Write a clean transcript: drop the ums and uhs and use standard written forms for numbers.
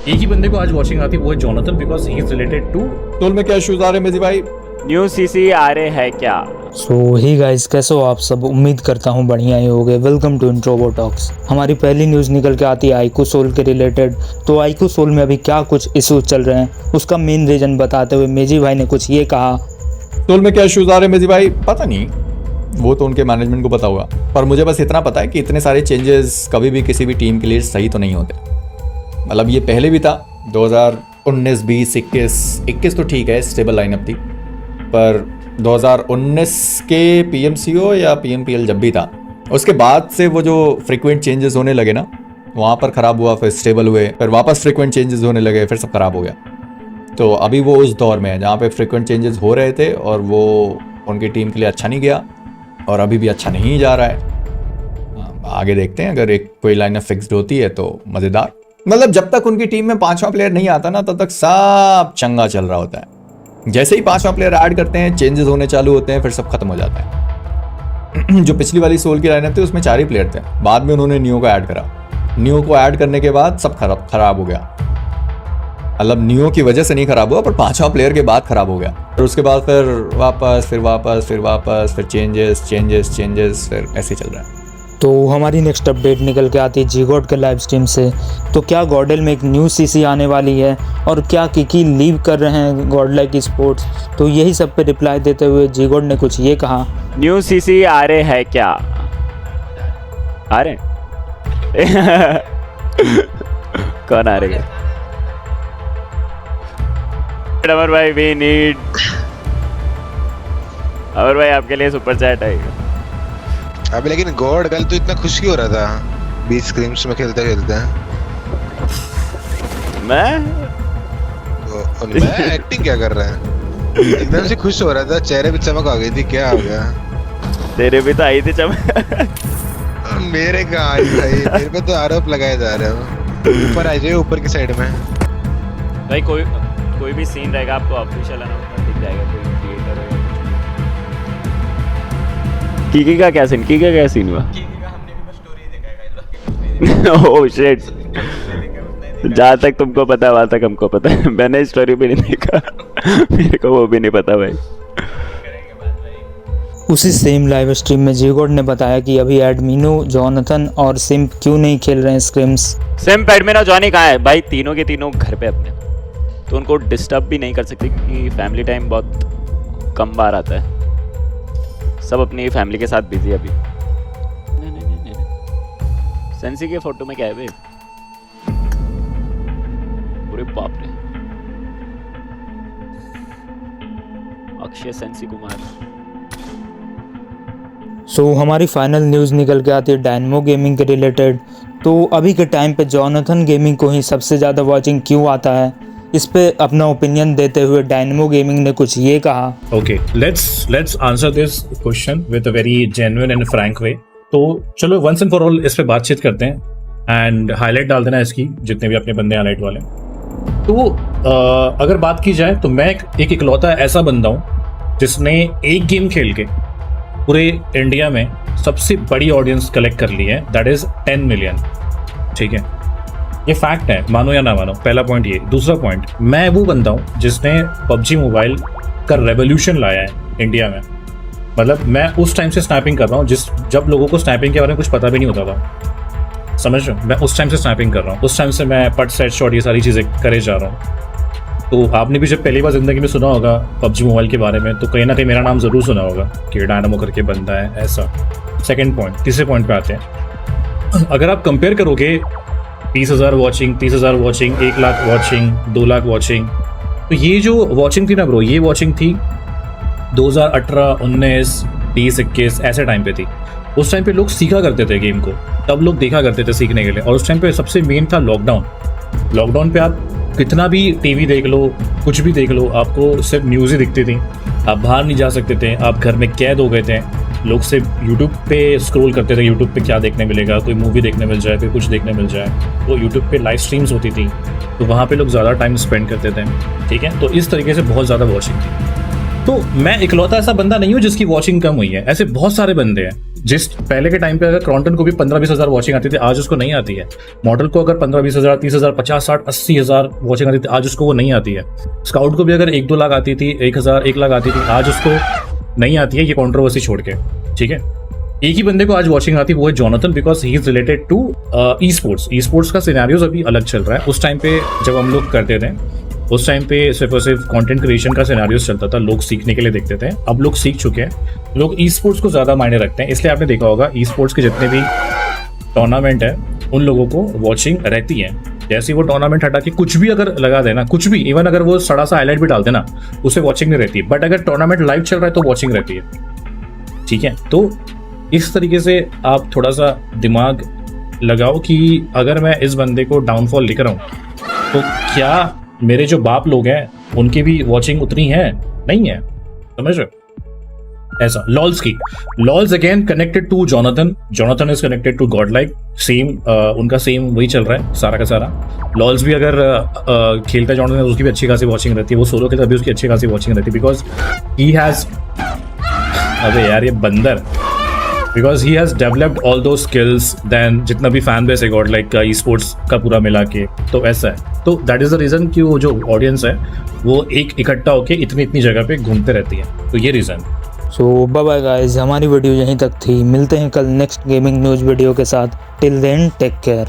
एक ही बंदे को आज वॉचिंग आती है, वो है Jonathan, because he is related to toll में क्या इश्यूज आ रहे हैं मेजी भाई? न्यू सीसी आ रहे हैं क्या? सो ही गाइस, कैसे हो आप सब? उम्मीद करता हूँ बढ़िया ही होगे। Welcome to Introvert Talks. हमारी पहली न्यूज़ निकल के आती है आईक्यू सोल के रिलेटेड। तो आईक्यू सोल में अभी क्या कुछ इश्यूज चल रहे हैं उसका मेन रीजन बताते हुए मेजी भाई ने कुछ ये कहा। टोल में क्या इश्यूज आ रहे हैं मेजी भाई? पता नहीं, वो तो उनके मैनेजमेंट को पता होगा, पर मुझे बस इतना पता है कि इतने सारे चेंजेस कभी भी किसी भी टीम के लिए सही तो नहीं होते। मतलब ये पहले भी था 2019, 20, 21 तो ठीक है, स्टेबल लाइनअप थी, पर 2019 के पीएमसीओ या पीएमपीएल जब भी था, उसके बाद से वो जो फ्रीक्वेंट चेंजेस होने लगे ना, वहाँ पर ख़राब हुआ, फिर स्टेबल हुए, फिर वापस फ्रीक्वेंट चेंजेस होने लगे, फिर सब ख़राब हो गया। तो अभी वो उस दौर में है जहाँ पे फ्रीक्वेंट चेंजेस हो रहे थे और वो उनकी टीम के लिए अच्छा नहीं गया और अभी भी अच्छा नहीं जा रहा है। आगे देखते हैं, अगर एक कोई लाइनअप फिक्स्ड होती है तो मज़ेदार। मतलब जब तक उनकी टीम में 5वां प्लेयर नहीं आता ना, तब तक सब चंगा चल रहा होता है। जैसे ही 5वां प्लेयर ऐड करते हैं, चेंजेस होने चालू होते हैं, फिर सब खत्म हो जाता है। जो पिछली वाली सोल की लाइनअप थी उसमें 4 ही प्लेयर थे, बाद में उन्होंने नियो को ऐड करा। नियो को ऐड करने के बाद सब खराब हो गया। मतलब नियो की वजह से नहीं खराब हुआ, पर 5वां प्लेयर के बाद खराब हो गया। और उसके बाद फिर चेंजेस, फिर ऐसे चल रहा है। तो हमारी नेक्स्ट अपडेट निकल के आती है जीगोड के लाइव स्ट्रीम से। तो क्या गॉडल में एक न्यू सीसी आने वाली है और क्या किकी लीव कर रहे हैं गॉडलाइक स्पोर्ट्स? तो यही सब पे रिप्लाई देते हुए जीगोड ने कुछ ये कहा। न्यू सीसी आ रहे हैं क्या? आ रहे कौन आ रहे हैं? अमर भाई, वी नीड अमर भाई, आपके लिए सुपर चैट आएगा। अबे लेकिन गॉड कल तो इतना खुश क्यों हो रहा था 20 स्क्रीम्स में खेलते खेलते? मैं एक्टिंग क्या कर रहा है? एकदम से खुश हो रहा था, चेहरे पे चमक आ गई थी, क्या हो गया? तेरे भी तो आई थी चमक। मेरे का आई भाई, मेरे पे तो आरोप लगाए जा रहे हो। ऊपर आ जाइए, ऊपर की साइड में भाई। कोई भी सीन रहेगा आपको ऑफिशियल अनाउंसमेंट दिख जाएगा, कोई क्रिएटर है। कीकी का क्या सीन हुआ? ओह शिट, जहाँ तक तुमको पता है वहाँ तक हमको पता है। मैंने स्टोरी भी नहीं देखा, मेरे को वो भी नहीं पता भाई। उसी सेम लाइव स्ट्रीम में जीगोड ने बताया कि अभी एडमिनो, जोनाथन और सिम्प क्यों नहीं खेल रहे हैं स्क्रिम्स। सिम्प, एडमिन और जॉनी कहाँ है भाई? तीनों के तीनों घर पे अपने, तो उनको डिस्टर्ब भी नहीं कर सकते क्योंकि फैमिली टाइम बहुत कम बार आता है। सब अपनी फैमिली के साथ बिजी है अभी। नहीं। सेंसी के फोटो में क्या है बे? पूरे बाप रे, अक्षय सेंसी कुमार। सो हमारी फाइनल न्यूज़ निकल के आती है डायनमो गेमिंग के रिलेटेड। तो अभी के टाइम पे जोनाथन गेमिंग को ही सबसे ज़्यादा वॉचिंग क्यों आता है, इस पे अपना ओपिनियन देते हुए डायनमो गेमिंग ने कुछ ये कहा। Okay, let's answer this question with a very genuine and frank way. तो चलो वंस एंड फॉर ऑल इस पे बातचीत करते हैं एंड हाईलाइट डाल देना इसकी, जितने भी अपने बंदे हाईलाइट वाले। तो अगर बात की जाए तो मैं एक इकलौता ऐसा बंदा हूँ जिसने एक गेम खेल के पूरे इंडिया में सबसे बड़ी ऑडियंस कलेक्ट कर ली है, दैट इज 10 मिलियन। ठीक है, ये फैक्ट है, मानो या ना मानो। पहला पॉइंट ये। दूसरा पॉइंट, मैं वो बंदा हूँ जिसने PUBG मोबाइल का रेवोल्यूशन लाया है इंडिया में। मतलब मैं उस टाइम से स्नैपिंग कर रहा हूँ जब लोगों को स्नैपिंग के बारे में कुछ पता भी नहीं होता था, समझ रहे हो? मैं उस टाइम से स्नैपिंग कर रहा हूँ, उस टाइम से मैं पट सेट शॉट ये सारी चीज़ें करे जा रहा हूँ। तो आपने भी जब पहली बार ज़िंदगी में सुना होगा PUBG मोबाइल के बारे में, तो कहीं ना कहीं मेरा नाम ज़रूर सुना होगा कि डायनामो करके बंदा है ऐसा। Second point. तीसरे पॉइंट पे आते हैं। अगर आप कंपेयर करोगे 20,000 watching, 30,000 watching, 1 lakh watching, 2 lakh watching, तो ये जो वॉचिंग थी ना ब्रो, ये वॉचिंग थी 2018, 19, 20, 21 ऐसे टाइम पे थी। उस टाइम पे लोग सीखा करते थे गेम को, तब लोग देखा करते थे सीखने के लिए। और उस टाइम पे सबसे मेन था लॉकडाउन पे आप कितना भी टीवी देख लो, कुछ भी देख लो, आपको सिर्फ न्यूज़ ही दिखती थी। आप बाहर नहीं जा सकते थे, आप घर में कैद हो गए थे। लोग सिर्फ यूट्यूब पे स्क्रॉल करते थे, यूट्यूब पे क्या देखने मिलेगा, कोई मूवी देखने मिल जाए, कोई कुछ देखने मिल जाए। तो यूट्यूब पे लाइव स्ट्रीम्स होती थी, तो वहाँ पे लोग ज़्यादा टाइम स्पेंड करते थे। ठीक है, तो इस तरीके से बहुत ज़्यादा वॉचिंग थी। तो मैं इकलौता ऐसा बंदा नहीं हूँ जिसकी वॉचिंग कम हुई है, ऐसे बहुत सारे बंदे हैं जिस पहले के टाइम पे अगर क्रॉन्टन को भी 15-20 हज़ार वॉचिंग आती थी, आज उसको नहीं आती है। मॉडल को अगर 15-20 हज़ार, 30 हज़ार, 50, 60, 80 हज़ार वॉचिंग आती थी, आज उसको वो नहीं आती है। स्काउट को भी अगर 1-2 लाख आती थी, 1 हज़ार, 1 लाख आती थी, आज उसको नहीं आती है, ये कंट्रोवर्सी छोड़ के, ठीक है। एक ही बंदे को आज वॉचिंग आती है, वो है Jonathan, because he is related to esports का सिनेरियोज अभी अलग चल रहा है। उस टाइम पे जब हम लोग करते थे, उस टाइम पे सिर्फ और सिर्फ कंटेंट क्रिएशन का सिनेरियोज चलता था, लोग सीखने के लिए देखते थे। अब लोग सीख चुके हैं, लोग ई स्पोर्ट्स को ज़्यादा मायने रखते हैं। इसलिए आपने देखा होगा ई स्पोर्ट्स के जितने भी टूर्नामेंट है, उन लोगों को वॉचिंग रहती है। जैसे वो टूर्नामेंट हटा के कुछ भी अगर लगा देना, कुछ भी, इवन अगर वो सड़ा सा हाईलाइट भी डाल देना, उसे वॉचिंग नहीं रहती। बट अगर टूर्नामेंट लाइव चल रहा है तो वॉचिंग रहती है, ठीक है। तो इस तरीके से आप थोड़ा सा दिमाग लगाओ कि अगर मैं इस बंदे को डाउनफॉल लेकर आऊँ तो क्या मेरे जो बाप लोग हैं उनकी भी वॉचिंग उतनी है? नहीं है, समझ रहे हो? ऐसा lols again connected to Jonathan is connected to Godlike, same उनका सेम वही चल रहा है सारा का सारा। लॉल्स भी अगर खेलता है जोनाथन, उसकी भी अच्छी खासी वॉचिंग रहती है। वो सोलो खेलता है, उसकी अच्छी खासी वॉचिंग रहती है, बिकॉज ही हैज, अबे यार ये बंदर, because he has developed all दो स्किल्स, देन जितना भी फैन बेस है गॉडलाइक का ई स्पोर्ट्स का पूरा मिला के, तो ऐसा है। तो दैट इज द रीजन कि वो जो ऑडियंस है वो एक इकट्ठा होके इतनी जगह पे घूमते रहती है, तो ये रीजन। सो बाय बाय गाइस, हमारी वीडियो यहीं तक थी। मिलते हैं कल नेक्स्ट गेमिंग न्यूज़ वीडियो के साथ। Till then take care.